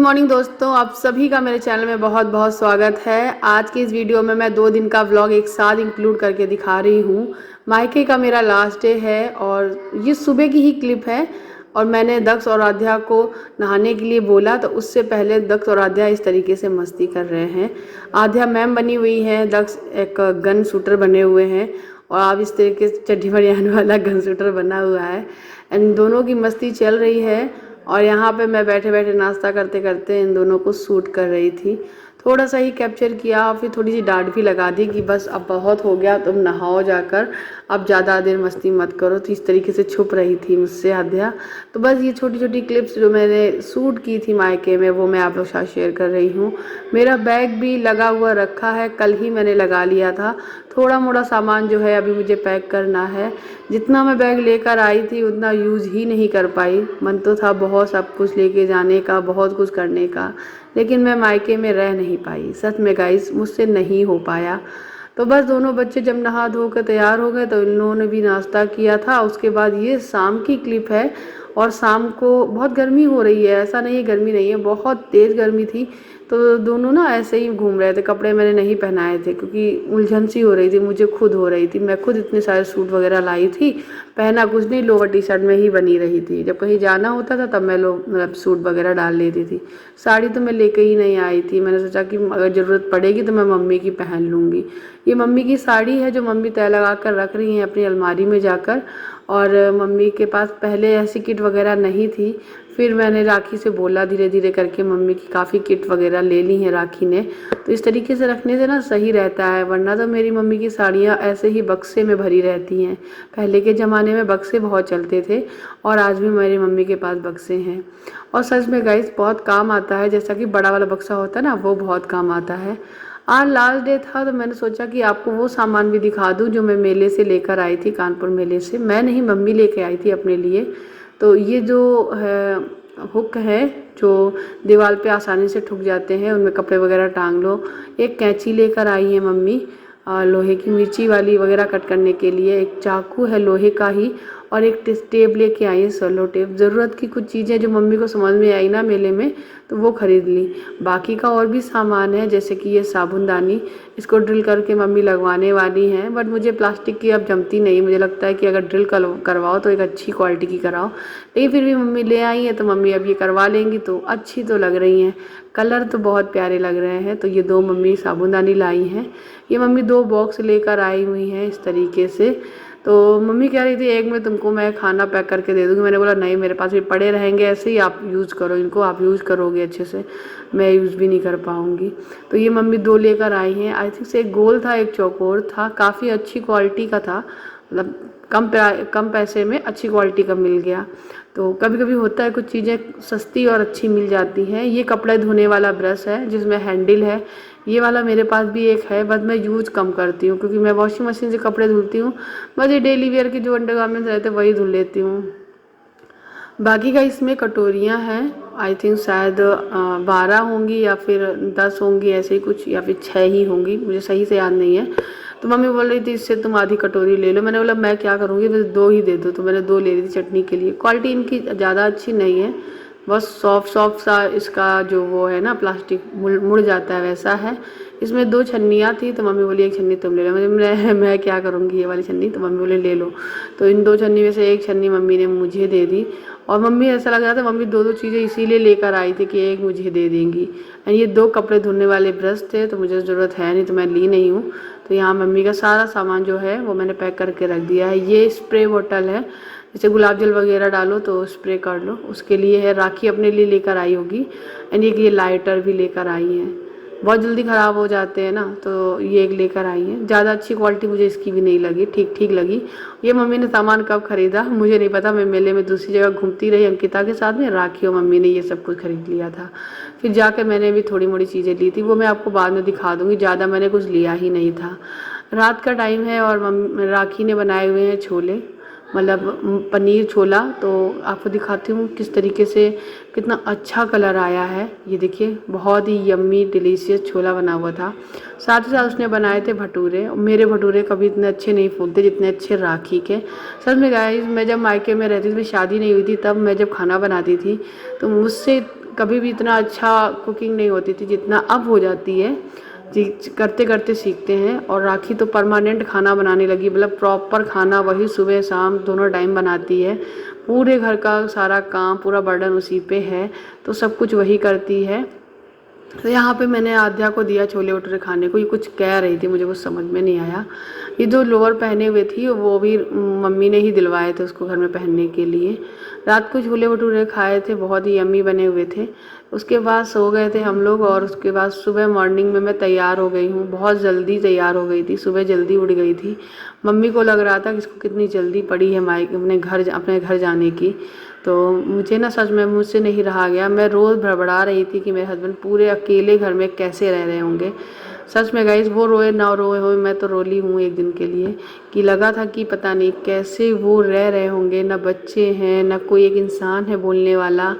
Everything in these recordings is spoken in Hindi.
मॉर्निंग दोस्तों, आप सभी का मेरे चैनल में बहुत बहुत स्वागत है। आज की इस वीडियो में मैं 2 दिन का व्लॉग एक साथ इंक्लूड करके दिखा रही हूँ। मायके का मेरा लास्ट डे है और ये सुबह की ही क्लिप है। और मैंने दक्ष और आध्या को नहाने के लिए बोला तो उससे पहले दक्ष और आध्या इस तरीके से मस्ती कर रहे हैं। आध्या मैम बनी हुई है, दक्ष एक गन शूटर बने हुए हैं और आप इस तरीके से चड्डी बनियान वाला गन शूटर बना हुआ है। इन दोनों की मस्ती चल रही है और यहाँ पे मैं बैठे बैठे नाश्ता करते करते इन दोनों को शूट कर रही थी। थोड़ा सा ही कैप्चर किया और फिर थोड़ी सी डांट भी लगा दी कि बस अब बहुत हो गया, तुम नहाओ जाकर, अब ज़्यादा देर मस्ती मत करो। तो इस तरीके से छुप रही थी मुझसे आध्या। तो बस ये छोटी छोटी क्लिप्स जो मैंने शूट की थी मायके में वो मैं आप लोग के साथ शेयर कर रही हूँ। मेरा बैग भी लगा हुआ रखा है, कल ही मैंने लगा लिया था। थोड़ा मोड़ा सामान जो है अभी मुझे पैक करना है। जितना मैं बैग लेकर आई थी उतना यूज़ ही नहीं कर पाई। मन तो था बहुत सब कुछ लेके जाने का, बहुत कुछ करने का, लेकिन मैं मायके में रह नहीं पाई। सच में गाइस, मुझसे नहीं हो पाया। तो बस दोनों बच्चे जब नहा धो कर तैयार हो गए तो इन लोगों ने भी नाश्ता किया था। उसके बाद ये शाम की क्लिप है और शाम को बहुत गर्मी हो रही है। ऐसा नहीं है गर्मी नहीं है, बहुत तेज़ गर्मी थी। तो दोनों ना ऐसे ही घूम रहे थे। कपड़े मैंने नहीं पहनाए थे क्योंकि उलझन सी हो रही थी, मुझे खुद हो रही थी। मैं खुद इतने सारे सूट वगैरह लाई थी, पहना कुछ नहीं, लोअर टी शर्ट में ही बनी रही थी। जब कहीं जाना होता था तब मैं मतलब सूट वगैरह डाल लेती थी। साड़ी तो मैं लेके ही नहीं आई थी। मैंने सोचा कि अगर ज़रूरत पड़ेगी तो मैं मम्मी की पहन लूँगी। ये मम्मी की साड़ी है जो मम्मी तय लगा कर रख रही हैं अपनी अलमारी में जाकर। और मम्मी के पास पहले ऐसी किट वगैरह नहीं थी। फिर मैंने राखी से बोला, धीरे धीरे करके मम्मी की काफ़ी किट वगैरह ले ली हैं राखी ने। तो इस तरीके से रखने से ना सही रहता है, वरना तो मेरी मम्मी की साड़ियाँ ऐसे ही बक्से में भरी रहती हैं। पहले के ज़माने में बक्से बहुत चलते थे और आज भी मेरी मम्मी के पास बक्से हैं। और सच में गाइस बहुत काम आता है, जैसा कि बड़ा वाला बक्सा होता है ना, वो बहुत काम आता है। आज लास्ट डे था तो मैंने सोचा कि आपको वो सामान भी दिखा दूं जो मैं मेले से लेकर आई थी, कानपुर मेले से। मैं नहीं, मम्मी लेके आई थी अपने लिए। तो ये जो है हुक है जो दीवार पे आसानी से ठुक जाते हैं, उनमें कपड़े वगैरह टांग लो। एक कैंची लेकर आई है मम्मी, लोहे की मिर्ची वाली वगैरह कट करने के लिए। एक चाकू है लोहे का ही और एक टेप लेके आई है, सेलो टेप। ज़रूरत की कुछ चीज़ें जो मम्मी को समझ में आई ना मेले में, तो वो ख़रीद ली। बाकी का और भी सामान है, जैसे कि ये साबुनदानी, इसको ड्रिल करके मम्मी लगवाने वाली हैं। बट मुझे प्लास्टिक की अब जमती नहीं। मुझे लगता है कि अगर ड्रिल करवाओ तो एक अच्छी क्वालिटी की कराओ। लेकिन फिर भी मम्मी ले आई हैं तो मम्मी अब ये करवा लेंगी तो अच्छी तो लग रही हैं। कलर तो बहुत प्यारे लग रहे हैं। तो ये 2 मम्मी साबुनदानी लाई हैं। ये मम्मी 2 बॉक्स लेकर आई हुई हैं इस तरीके से। तो मम्मी कह रही थी एक में तुमको मैं खाना पैक करके दे दूँगी। मैंने बोला नहीं, मेरे पास भी पड़े रहेंगे ऐसे ही, आप यूज़ करो इनको, आप यूज़ करोगे अच्छे से, मैं यूज़ भी नहीं कर पाऊँगी। तो ये मम्मी 2 लेकर आई हैं। आई थिंक से एक गोल था, एक चौकोर था, काफ़ी अच्छी क्वालिटी का था। मतलब कम पैसे में अच्छी क्वालिटी का मिल गया। तो कभी कभी होता है कुछ चीज़ें सस्ती और अच्छी मिल जाती हैं। ये कपड़े धोने वाला ब्रश है जिसमें हैंडल है। ये वाला मेरे पास भी एक है, बस मैं यूज़ कम करती हूँ क्योंकि मैं वॉशिंग मशीन से कपड़े धुलती हूँ। बस ये डेली वेयर के जो अंडरगारमेंट्स रहते हैं वही धुल लेती हूँ। बाकी का इसमें कटोरियाँ हैं। आई थिंक शायद 12 होंगी या फिर 10 होंगी, ऐसे ही कुछ, या फिर 6 ही होंगी, मुझे सही से याद नहीं है। तो मम्मी बोल रही थी इससे तुम आधी कटोरी ले लो। मैंने बोला मैं क्या करूँगी, बस 2 ही दे दो। तो मैंने 2 ले ली थी चटनी के लिए। क्वालिटी इनकी ज़्यादा अच्छी नहीं है, बस सॉफ्ट सॉफ्ट सा इसका जो वो है ना, प्लास्टिक मुड़ जाता है वैसा है। इसमें 2 छन्नियाँ थी तो मम्मी बोली एक छन्नी तुम ले लो। मैं क्या करूँगी ये वाली छन्नी, तो मम्मी बोले ले लो। तो इन 2 छन्नी में से एक छन्नी मम्मी ने मुझे दे दी। और मम्मी ऐसा लग रहा था मम्मी 2-2 चीज़ें इसीलिए लेकर आई थी कि एक मुझे दे देंगी। एंड ये 2 कपड़े धुलने वाले ब्रश थे तो मुझे ज़रूरत है नहीं तो मैं ली नहीं हूँ। तो यहाँ मम्मी का सारा सामान जो है वो मैंने पैक करके रख दिया है। ये स्प्रे बोतल है, जैसे गुलाब जल वगैरह डालो तो स्प्रे कर लो, उसके लिए है। राखी अपने लिए लेकर आई होगी। एंड ये लाइटर भी लेकर आई हैं, बहुत जल्दी ख़राब हो जाते हैं ना, तो ये एक लेकर आई है। ज़्यादा अच्छी क्वालिटी मुझे इसकी भी नहीं लगी, ठीक ठीक लगी। ये मम्मी ने सामान कब ख़रीदा मुझे नहीं पता। मैं मेले में दूसरी जगह घूमती रही अंकिता के साथ में, राखी और मम्मी ने ये सब कुछ ख़रीद लिया था। फिर जाकर मैंने भी थोड़ी मोड़ी चीज़ें ली थी, वो मैं आपको बाद में दिखा दूँगी। ज़्यादा मैंने कुछ लिया ही नहीं था। रात का टाइम है और राखी ने बनाए हुए हैं छोले, मतलब पनीर छोला। तो आपको दिखाती हूँ किस तरीके से, कितना अच्छा कलर आया है। ये देखिए, बहुत ही यम्मी डिलीशियस छोला बना हुआ था। साथ ही साथ उसने बनाए थे भटूरे। मेरे भटूरे कभी इतने अच्छे नहीं फूलते जितने अच्छे राखी के। सच में गाइस, मैं जब मायके में रहती थी, शादी नहीं हुई थी, तब मैं जब खाना बनाती थी तो मुझसे कभी भी इतना अच्छा कुकिंग नहीं होती थी जितना अब हो जाती है। जी, करते करते सीखते हैं। और राखी तो परमानेंट खाना बनाने लगी, मतलब प्रॉपर खाना वही सुबह शाम दोनों टाइम बनाती है। पूरे घर का सारा काम, पूरा बर्डन उसी पे है, तो सब कुछ वही करती है। तो यहाँ पे मैंने आध्या को दिया छोले भटूरे खाने को। ये कुछ कह रही थी, मुझे कुछ समझ में नहीं आया। ये जो लोअर पहने हुए थी वो भी मम्मी ने ही दिलवाए थे उसको घर में पहनने के लिए। रात को छोले भटूरे खाए थे, बहुत ही यम्मी बने हुए थे। उसके बाद सो गए थे हम लोग, और उसके बाद सुबह मॉर्निंग में मैं तैयार हो गई हूँ। बहुत जल्दी तैयार हो गई थी, सुबह जल्दी उठ गई थी। मम्मी को लग रहा था कि इसको कितनी जल्दी पड़ी है अपने घर जाने की। तो मुझे ना सच में मुझसे नहीं रहा गया। मैं रोज़ भड़बड़ा रही थी कि मेरे हस्बैंड पूरे अकेले घर में कैसे रह रहे होंगे। सच में गाइस, वो रोए ना रोए हो, मैं तो रोली हूँ एक दिन के लिए, कि लगा था कि पता नहीं कैसे वो रह रहे होंगे। ना बच्चे हैं, ना कोई एक इंसान है बोलने वाला।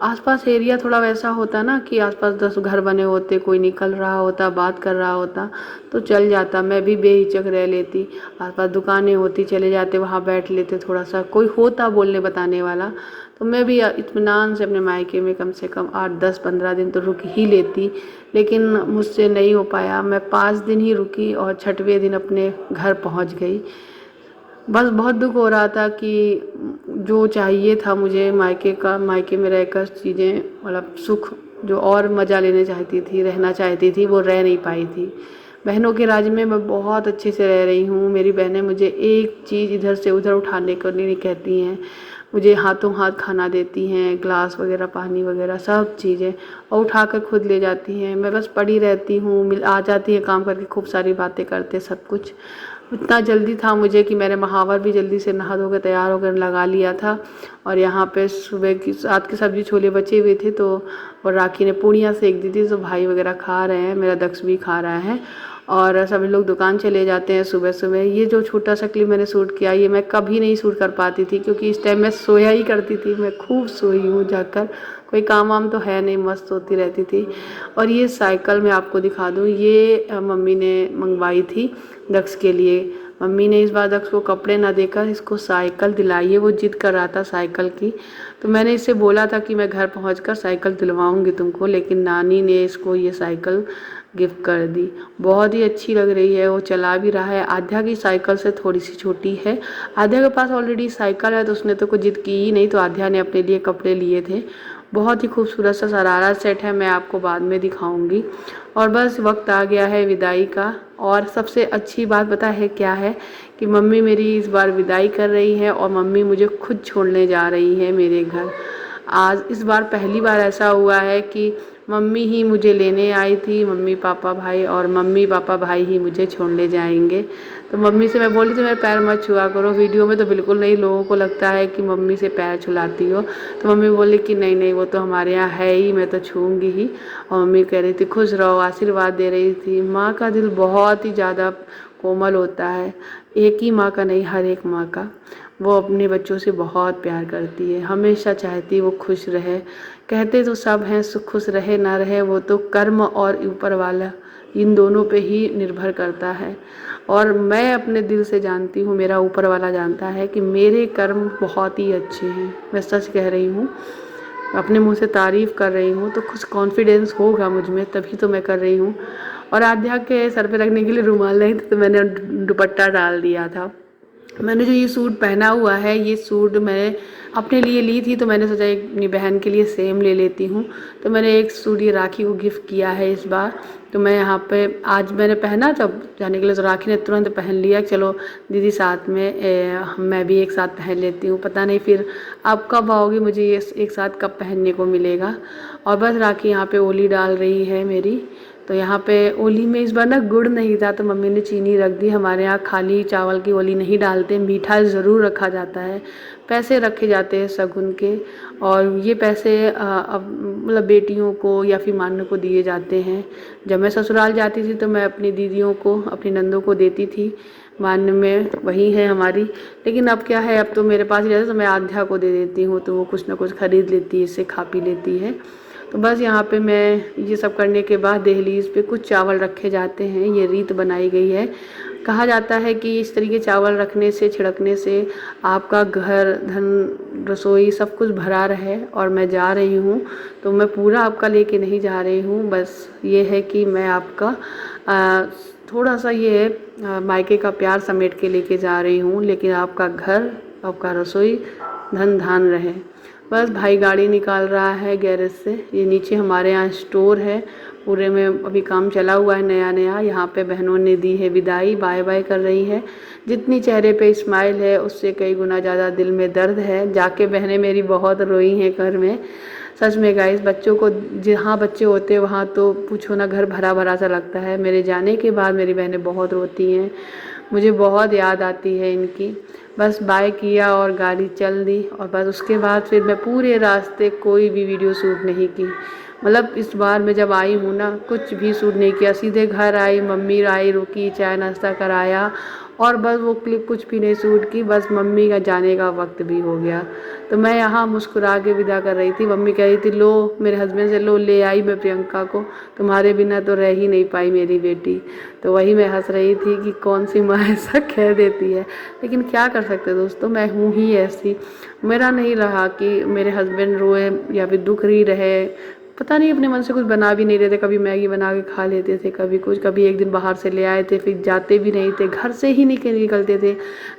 आसपास एरिया थोड़ा वैसा होता ना कि आसपास 10 घर बने होते, कोई निकल रहा होता, बात कर रहा होता तो चल जाता, मैं भी बेहिचक रह लेती। आसपास दुकानें होती, चले जाते, वहाँ बैठ लेते, थोड़ा सा कोई होता बोलने बताने वाला, तो मैं भी इत्मीनान से अपने मायके में कम से कम 8, 10, 15 दिन तो रुक ही लेती। लेकिन मुझसे नहीं हो पाया। मैं 5 दिन ही रुकी और 6वें दिन अपने घर पहुँच गई। बस बहुत दुख हो रहा था कि जो चाहिए था मुझे मायके में रहकर चीज़ें, मतलब सुख जो और मज़ा लेने चाहती थी, रहना चाहती थी, वो रह नहीं पाई थी। बहनों के राज में मैं बहुत अच्छे से रह रही हूँ। मेरी बहनें मुझे एक चीज़ इधर से उधर उठाने को नहीं कहती हैं। मुझे हाथों हाथ खाना देती हैं, ग्लास वगैरह, पानी वगैरह सब चीज़ें, और उठा कर खुद ले जाती हैं। मैं बस पड़ी रहती हूँ, आ जाती है काम करके, खूब सारी बातें करते, सब कुछ। इतना जल्दी था मुझे कि मैंने महावर भी जल्दी से नहा धो कर तैयार होकर लगा लिया था। और यहाँ पे सुबह की रात की सब्ज़ी छोले बचे हुए थे, तो और राखी ने पूड़ियाँ सेक दी थी, तो भाई वगैरह खा रहे हैं, मेरा दक्ष भी खा रहा है। और सभी लोग दुकान चले जाते हैं सुबह सुबह। ये जो छोटा सा क्लिप मैंने शूट किया, ये मैं कभी नहीं शूट कर पाती थी, क्योंकि इस टाइम मैं सोया ही करती थी। मैं खूब सोई हूँ जाकर, कोई काम वाम तो है नहीं, मस्त सोती रहती थी। और ये साइकिल मैं आपको दिखा दूँ, ये मम्मी ने मंगवाई थी दक्ष के लिए। मम्मी ने इस बार दक्ष को कपड़े ना देकर इसको साइकिल दिलाई है। वो जिद कर रहा था साइकिल की, तो मैंने इससे बोला था कि मैं घर पहुंचकर साइकिल दिलवाऊंगी तुमको, लेकिन नानी ने इसको ये साइकिल गिफ्ट कर दी। बहुत ही अच्छी लग रही है, वो चला भी रहा है। आध्या की साइकिल से थोड़ी सी छोटी है। आध्या के पास ऑलरेडी साइकिल है, तो उसने तो कोई जिद की ही नहीं, तो आध्या ने अपने लिए कपड़े लिए थे। बहुत ही खूबसूरत सा शरारा सेट है, मैं आपको बाद में दिखाऊंगी। और बस वक्त आ गया है विदाई का। और सबसे अच्छी बात पता है क्या है, कि मम्मी मेरी इस बार विदाई कर रही है, और मम्मी मुझे खुद छोड़ने जा रही है मेरे घर। आज इस बार पहली बार ऐसा हुआ है कि मम्मी ही मुझे लेने आई थी, मम्मी पापा भाई, और मम्मी पापा भाई ही मुझे छोड़ने जाएंगे। तो मम्मी से मैं बोली थी मेरे पैर मत छुआ करो। वीडियो में तो बिल्कुल नहीं, लोगों को लगता है कि मम्मी से पैर छुलाती हो। तो मम्मी बोली कि नहीं नहीं, वो तो हमारे यहाँ है ही, मैं तो छूऊंगी ही। और मम्मी कह रही थी खुश रहो, आशीर्वाद दे रही थी। माँ का दिल बहुत ही ज़्यादा कोमल होता है, एक ही माँ का नहीं, हर एक माँ का। वो अपने बच्चों से बहुत प्यार करती है, हमेशा चाहती है वो खुश रहे। कहते तो सब हैं, खुश रहे ना रहे वो तो कर्म और ऊपर वाला, इन दोनों पे ही निर्भर करता है। और मैं अपने दिल से जानती हूँ, मेरा ऊपर वाला जानता है कि मेरे कर्म बहुत ही अच्छे हैं। मैं सच कह रही हूँ, अपने मुंह से तारीफ़ कर रही हूँ, तो कुछ कॉन्फिडेंस होगा मुझ में, तभी तो मैं कर रही हूँ। और आध्या के सर पे रखने के लिए रुमाल नहीं था, तो मैंने दुपट्टा डाल दिया था। मैंने जो ये सूट पहना हुआ है, ये सूट मैं अपने लिए ली थी, तो मैंने सोचा एक अपनी बहन के लिए सेम ले लेती हूँ। तो मैंने एक सूट ये राखी को गिफ्ट किया है इस बार। तो मैं यहाँ पे आज मैंने पहना जब जाने के लिए, तो राखी ने तुरंत पहन लिया। चलो दीदी साथ में, मैं भी एक साथ पहन लेती हूँ। पता नहीं फिर आप कब आओगी, मुझे ये एक साथ कब पहनने को मिलेगा। और बस राखी यहाँ पे ओली डाल रही है मेरी। तो यहाँ पे ओली में इस बार ना गुड़ नहीं था, तो मम्मी ने चीनी रख दी। हमारे यहाँ खाली चावल की ओली नहीं डालते, मीठा ज़रूर रखा जाता है। पैसे रखे जाते हैं शगुन के, और ये पैसे मतलब बेटियों को या फिर मानने को दिए जाते हैं। जब मैं ससुराल जाती थी तो मैं अपनी दीदियों को, अपनी नंदों को देती थी, मान्य में वही है हमारी। लेकिन अब क्या है, अब तो मेरे पास ही रहता, तो मैं आध्या को दे देती हूँ, तो वो कुछ ना कुछ खरीद लेती है, इससे खा पी लेती है। तो बस यहाँ पे मैं ये सब करने के बाद दहलीज पे कुछ चावल रखे जाते हैं, ये रीत बनाई गई है। कहा जाता है कि इस तरीके चावल रखने से, छिड़कने से आपका घर, धन, रसोई सब कुछ भरा रहे। और मैं जा रही हूँ तो मैं पूरा आपका लेके नहीं जा रही हूँ, बस ये है कि मैं आपका थोड़ा सा ये है मायके का प्यार समेट के लेके जा रही हूँ, लेकिन आपका घर, आपका रसोई धन धान रहे। बस भाई गाड़ी निकाल रहा है गैरेज से। ये नीचे हमारे यहाँ स्टोर है, पूरे में अभी काम चला हुआ है नया नया। यहाँ पे बहनों ने दी है विदाई, बाय बाय कर रही है। जितनी चेहरे पे स्माइल है उससे कई गुना ज़्यादा दिल में दर्द है। जाके बहनें मेरी बहुत रोई हैं घर में। सच में गाइस, बच्चों को जहाँ बच्चे होते हैं वहाँ तो पूछो ना, घर भरा भरा सा लगता है। मेरे जाने के बाद मेरी बहनें बहुत रोती हैं, मुझे बहुत याद आती है इनकी। बस बाय किया और गाड़ी चल दी, और बस उसके बाद फिर मैं पूरे रास्ते कोई भी वीडियो शूट नहीं की। मतलब इस बार मैं जब आई हूँ ना, कुछ भी शूट नहीं किया, सीधे घर आई, मम्मी आई, रुकी, चाय नाश्ता कराया, और बस वो क्लिप कुछ भी नहीं शूट की। बस मम्मी का जाने का वक्त भी हो गया, तो मैं यहाँ मुस्कुरा के विदा कर रही थी। मम्मी कह रही थी लो मेरे हस्बैंड से, लो ले आई मैं प्रियंका को, तुम्हारे बिना तो रह ही नहीं पाई मेरी बेटी। तो वही मैं हंस रही थी कि कौन सी माँ ऐसा कह देती है, लेकिन क्या कर सकते दोस्तों, मैं हूँ ही ऐसी। मेरा नहीं रहा कि मेरे हस्बैंड रोए या फिर दुख रही रहे, पता नहीं अपने मन से कुछ बना भी नहीं रहे थे। कभी मैगी बना के खा लेते थे, कभी कुछ, कभी एक दिन बाहर से ले आए थे, फिर जाते भी नहीं थे, घर से ही निकलते थे।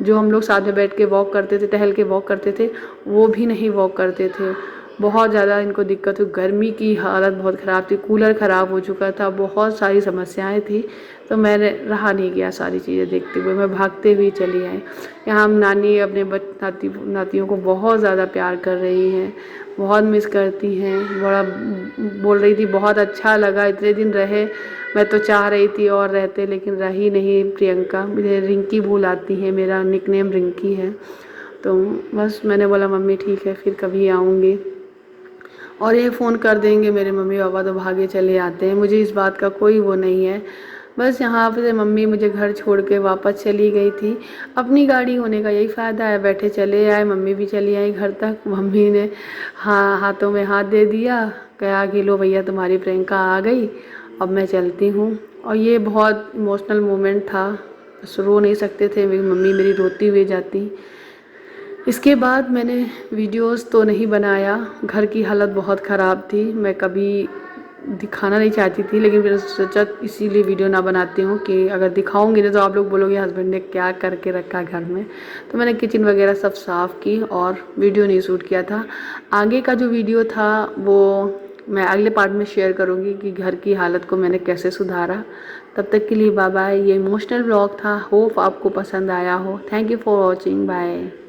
जो हम लोग साथ में बैठ के वॉक करते थे, टहल के वॉक करते थे, वो भी नहीं वॉक करते थे। बहुत ज़्यादा इनको दिक्कत हुई, गर्मी की हालत बहुत ख़राब थी, कूलर ख़राब हो चुका था, बहुत सारी समस्याएं थी। तो मैंने रहा नहीं गया सारी चीज़ें देखते हुए, मैं भागते हुए चली आई। यहाँ हम नानी अपने नातियों को बहुत ज़्यादा प्यार कर रही हैं, बहुत मिस करती हैं। बड़ा बोल रही थी बहुत अच्छा लगा इतने दिन रहे, मैं तो चाह रही थी और रहते, लेकिन रही नहीं प्रियंका। मुझे रिंकी भूल आती है, मेरा निकनेम रिंकी है। तो बस मैंने बोला मम्मी ठीक है, फिर कभी आऊँगी। और ये फ़ोन कर देंगे मेरे मम्मी पापा तो भागे चले आते हैं, मुझे इस बात का कोई वो नहीं है। बस यहाँ पे मम्मी मुझे घर छोड़ के वापस चली गई थी। अपनी गाड़ी होने का यही फ़ायदा है, बैठे चले आए, मम्मी भी चली आई घर तक। मम्मी ने हाथों में हाथ दे दिया, कहा कि लो भैया तुम्हारी प्रियंका आ गई, अब मैं चलती हूँ। और ये बहुत इमोशनल मोमेंट था, रो नहीं सकते थे, मेरी मम्मी मेरी रोती हुई जाती। इसके बाद मैंने वीडियोस तो नहीं बनाया, घर की हालत बहुत ख़राब थी, मैं कभी दिखाना नहीं चाहती थी, लेकिन मैंने सोचा इसीलिए वीडियो ना बनाती हूँ कि अगर दिखाऊंगी ना तो आप लोग बोलोगे हस्बैंड ने क्या करके रखा घर में। तो मैंने किचन वगैरह सब साफ़ की और वीडियो नहीं शूट किया था। आगे का जो वीडियो था वो मैं अगले पार्ट में शेयर करूँगी कि घर की हालत को मैंने कैसे सुधारा। तब तक के लिए बाय बाय। ये इमोशनल व्लॉग था, होप आपको पसंद आया हो। Thank you for watching, bye.